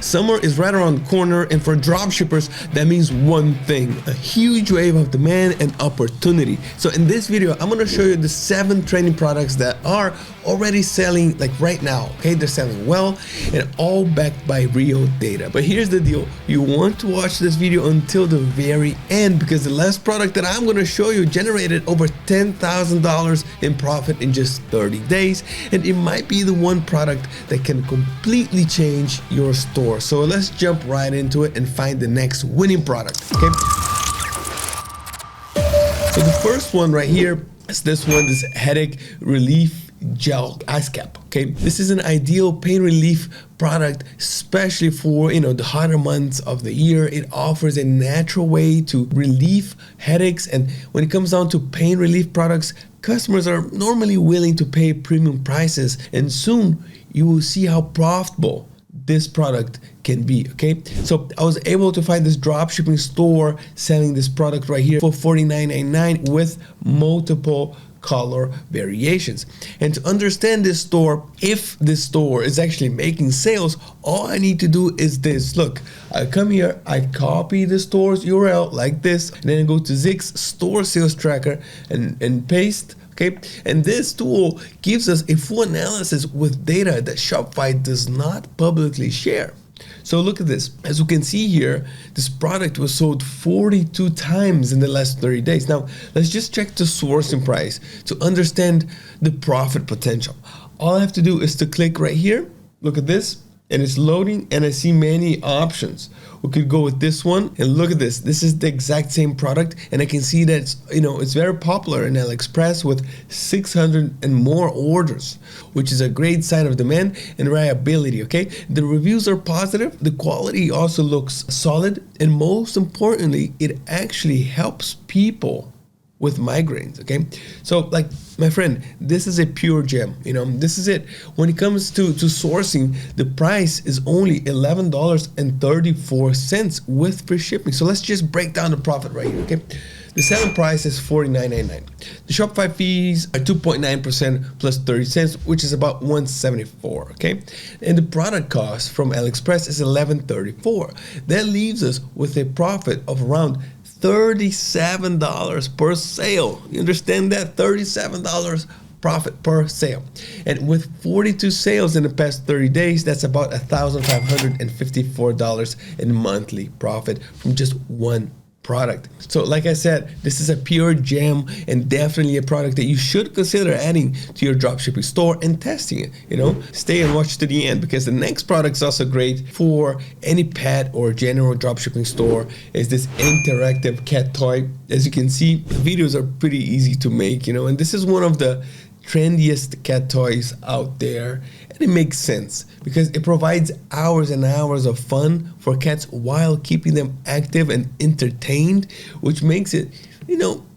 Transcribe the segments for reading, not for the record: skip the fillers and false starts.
Summer is right around the corner, and for dropshippers, that means one thing: a huge wave of demand and opportunity. So in this video, I'm gonna show you the 7 trending products that are already selling like right now. Okay, they're selling well and all backed by real data. But here's the deal: you want to watch this video until the very end, because the last product that I'm gonna show you generated over $10,000 in profit in just 30 days, and it might be the one product that can completely change your store. So let's jump right into it and find the next winning product. Okay, so the first one right here is this one, this headache relief gel ice cap. Okay, this is an ideal pain relief product, especially for the hotter months of the year. It offers a natural way to relieve headaches, and when it comes down to pain relief products, customers are normally willing to pay premium prices, and soon you will see how profitable this product can be. Okay, so I was able to find this dropshipping store selling this product right here for $49.99 with multiple color variations. And to understand this store, if this store is actually making sales, all I need to do is this. Look, I come here, I copy the store's URL like this, and then I go to Zig's store sales tracker and paste. Okay, and this tool gives us a full analysis with data that Shopify does not publicly share. So look at this. As you can see here, this product was sold 42 times in the last 30 days. Now, let's just check the sourcing price to understand the profit potential. All I have to do is to click right here. Look at this, and it's loading, and I see many options. We could go with this one, and look at this. This is the exact same product, and I can see that it's very popular in AliExpress with 600 and more orders, which is a great sign of demand and reliability. Okay, the reviews are positive, the quality also looks solid, and most importantly, it actually helps people with migraines. Okay, so like my friend, this is a pure gem. This is it. When it comes to sourcing, the price is only $11.34 with free shipping. So let's just break down the profit right here. Okay, the selling price is $49.99. The Shopify fees are 2.9% plus 30 cents, which is about $174. Okay, and the product cost from AliExpress is $11.34. That leaves us with a profit of around $37 per sale. You understand that? $37 profit per sale. And with 42 sales in the past 30 days, that's about $1,554 in monthly profit from just one product. So like I said, this is a pure gem and definitely a product that you should consider adding to your dropshipping store and testing it. Stay and watch to the end, because the next product is also great for any pet or general dropshipping store. Is this interactive cat toy. As you can see, videos are pretty easy to make, and this is one of the trendiest cat toys out there, and it makes sense because it provides hours and hours of fun for cats while keeping them active and entertained, which makes it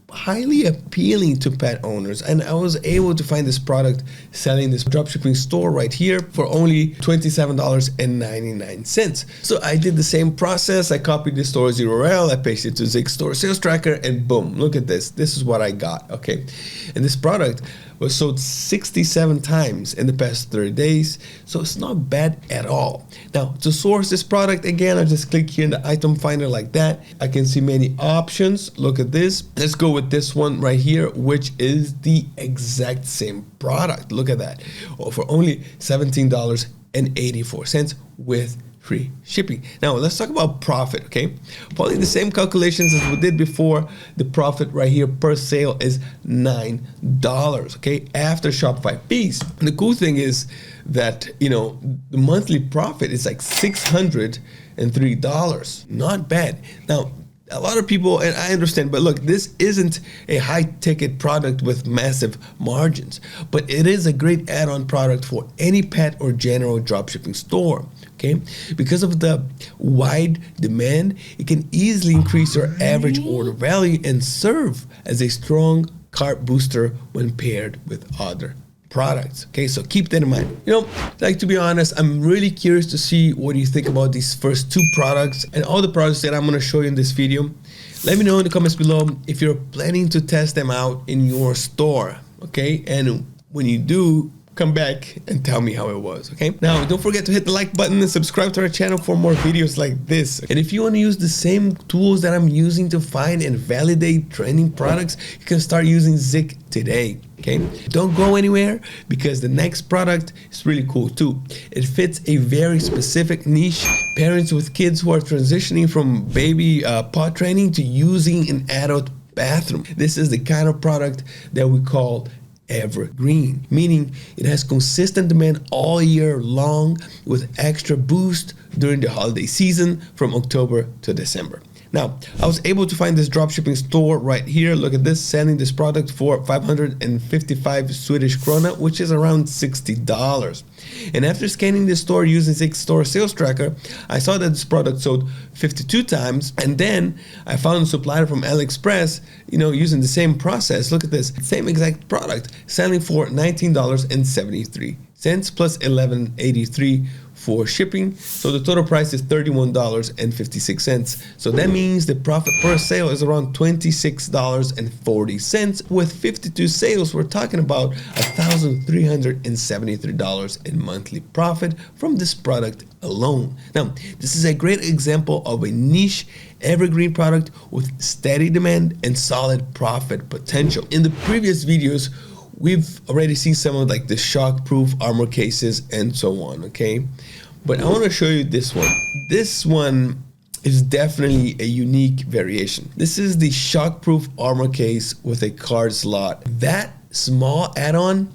highly appealing to pet owners. And I was able to find this product selling this dropshipping store right here for only $27.99. So I did the same process. I copied the store's URL, I pasted it to Zig store sales tracker, and boom, look at this. This is what I got. Okay, and this product was sold 67 times in the past 30 days, so it's not bad at all. Now, to source this product, again, I just click here in the item finder like that. I can see many options. Look at this. Let's go with this one right here, which is the exact same product. Look at that. For only $17.84 with free shipping. Now let's talk about profit. Okay, following the same calculations as we did before, the profit right here per sale is $9. Okay, after Shopify fees. And the cool thing is that the monthly profit is like $603. Not bad. Now, a lot of people, and I understand, but look, this isn't a high ticket product with massive margins, but it is a great add-on product for any pet or general dropshipping store. Okay, because of the wide demand, it can easily increase your average order value and serve as a strong cart booster when paired with other products. Okay, so keep that in mind. Like, to be honest, I'm really curious to see what you think about these first 2 products and all the products that I'm going to show you in this video. Let me know in the comments below if you're planning to test them out in your store. Okay, and when you do, come back and tell me how it was, okay? Now, don't forget to hit the like button and subscribe to our channel for more videos like this. And if you want to use the same tools that I'm using to find and validate trending products, you can start using Zik today, okay? Don't go anywhere, because the next product is really cool too. It fits a very specific niche, parents with kids who are transitioning from baby pot training to using an adult bathroom. This is the kind of product that we call evergreen, meaning it has consistent demand all year long with extra boost during the holiday season from October to December. Now, I was able to find this dropshipping store right here. Look at this, selling this product for 555 Swedish krona, which is around $60. And after scanning this store using Zik Store Sales Tracker, I saw that this product sold 52 times. And then I found a supplier from AliExpress, using the same process. Look at this, same exact product, selling for $19.73 plus $11.83 for shipping. So the total price is $31.56. So that means the profit per sale is around $26.40. With 52 sales, we're talking about $1,373 in monthly profit from this product alone. Now, this is a great example of a niche evergreen product with steady demand and solid profit potential. In the previous videos, we've already seen some of the shock-proof armor cases and so on, okay? But I want to show you this one. This one is definitely a unique variation. This is the shock-proof armor case with a card slot. That small add-on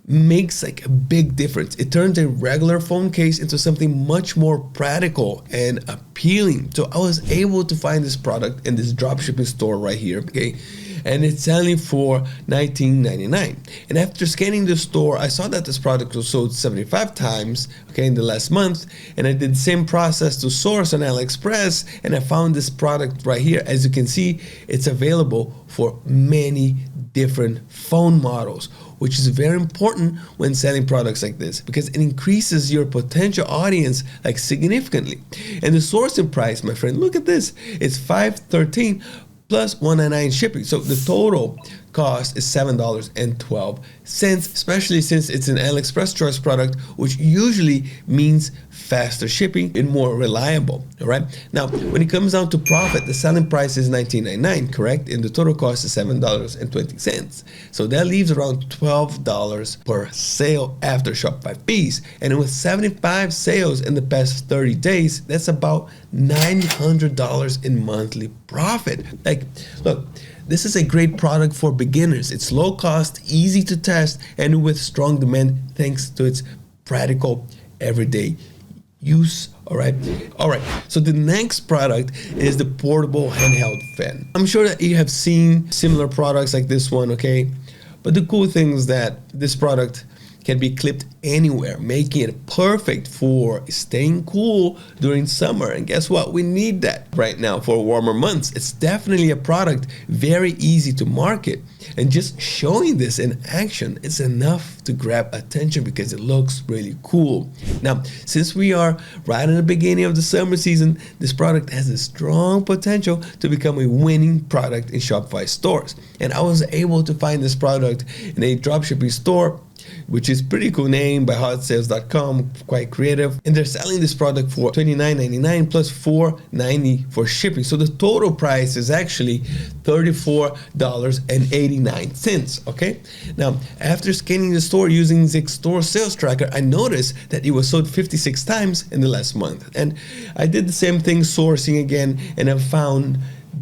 makes a big difference. It turns a regular phone case into something much more practical and appealing. So I was able to find this product in this dropshipping store right here, okay? And it's selling for $19.99. And after scanning the store, I saw that this product was sold 75 times, okay, in the last month. And I did the same process to source on AliExpress, and I found this product right here. As you can see, it's available for many different phone models, which is very important when selling products like this, because it increases your potential audience significantly. And the sourcing price, my friend, look at this, it's $513 plus $199 shipping. So the total cost is $7.12, especially since it's an AliExpress choice product, which usually means faster shipping and more reliable. All right. Now, when it comes down to profit, the selling price is $19.99, correct? And the total cost is $7.20. So that leaves around $12 per sale after Shopify fees. And with 75 sales in the past 30 days, that's about $900 in monthly profit. Look, this is a great product for beginners. It's low cost, easy to test, and with strong demand thanks to its practical everyday use. All right. So the next product is the portable handheld fan. I'm sure that you have seen similar products like this one, okay? But the cool thing is that this product can be clipped anywhere, making it perfect for staying cool during summer. And guess what? We need that right now for warmer months. It's definitely a product very easy to market. And just showing this in action is enough to grab attention because it looks really cool. Now, since we are right in the beginning of the summer season, this product has a strong potential to become a winning product in Shopify stores. And I was able to find this product in a dropshipping store, which is pretty cool name by hotsales.com, quite creative. And they're selling this product for $29.99 plus $4.90 for shipping. So the total price is actually $34.89, okay? Now, after scanning the store using Zik Store Sales Tracker, I noticed that it was sold 56 times in the last month. And I did the same thing sourcing again, and I found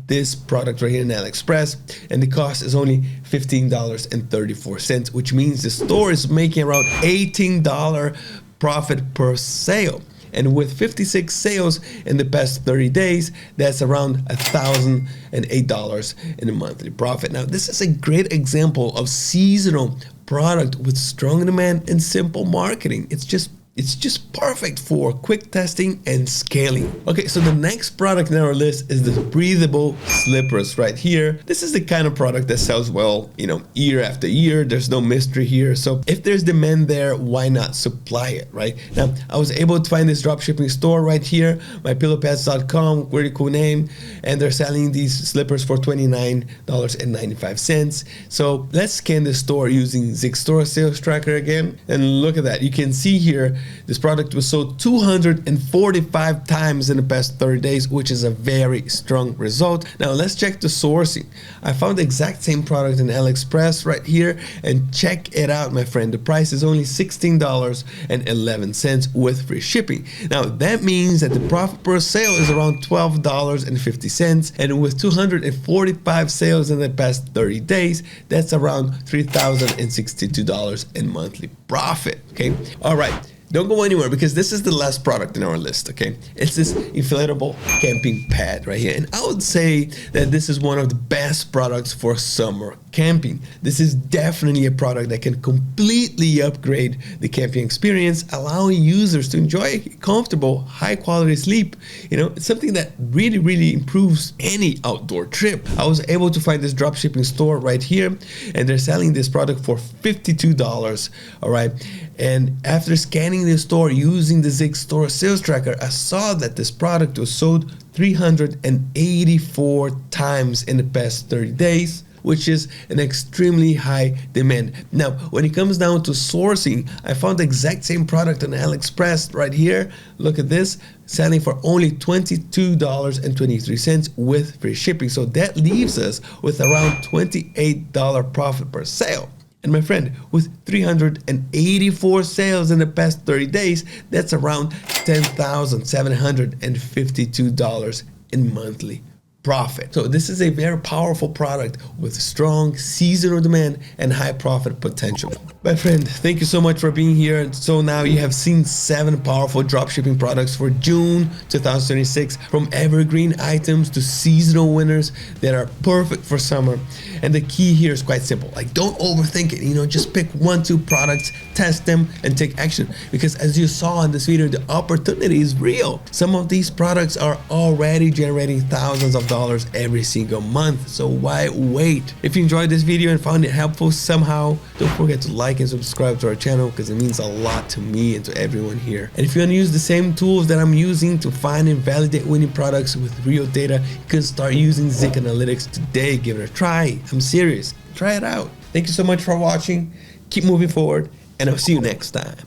this product right here in AliExpress, and the cost is only $15.34, which means the store is making around $18 profit per sale. And with 56 sales in the past 30 days, that's around $1,008 in a monthly profit. Now, this is a great example of seasonal product with strong demand and simple marketing. It's just It's just perfect for quick testing and scaling. Okay, so the next product in our list is the breathable slippers right here. This is the kind of product that sells well, year after year. There's no mystery here. So if there's demand there, why not supply it, right? Now, I was able to find this dropshipping store right here, mypillowpads.com, really cool name, and they're selling these slippers for $29.95. So let's scan the store using Zig Store Sales Tracker again, and look at that. You can see here, this product was sold 245 times in the past 30 days, which is a very strong result. Now let's check the sourcing. I found the exact same product in AliExpress right here, and check it out, my friend. The price is only $16.11 with free shipping. Now that means that the profit per sale is around $12.50, and with 245 sales in the past 30 days, that's around $3,062 in monthly profit. Okay, all right. Don't go anywhere, because this is the last product in our list, okay? It's this inflatable camping pad right here. And I would say that this is one of the best products for summer camping. This is definitely a product that can completely upgrade the camping experience, allowing users to enjoy comfortable, high quality sleep. It's something that really, really improves any outdoor trip. I was able to find this dropshipping store right here, and they're selling this product for $52, all right? And after scanning the store using the Zig Store Sales Tracker, I saw that this product was sold 384 times in the past 30 days, which is an extremely high demand. Now, when it comes down to sourcing, I found the exact same product on AliExpress right here. Look at this, selling for only $22.23 with free shipping. So that leaves us with around $28 profit per sale. And my friend, with 384 sales in the past 30 days, that's around $10,752 in monthly profit. So this is a very powerful product with strong seasonal demand and high profit potential. My friend, thank you so much for being here. So now you have seen 7 powerful dropshipping products for June 2026, from evergreen items to seasonal winners that are perfect for summer. And the key here is quite simple. Don't overthink it. Just pick 1-2 products, test them, and take action. Because as you saw in this video, the opportunity is real. Some of these products are already generating thousands of dollars every single month. So why wait? If you enjoyed this video and found it helpful somehow, don't forget to like and subscribe to our channel, because it means a lot to me and to everyone here. And if you want to use the same tools that I'm using to find and validate winning products with real data, you can start using Zig Analytics today. Give it a try. I'm serious. Try it out. Thank you so much for watching. Keep moving forward, and I'll see you next time.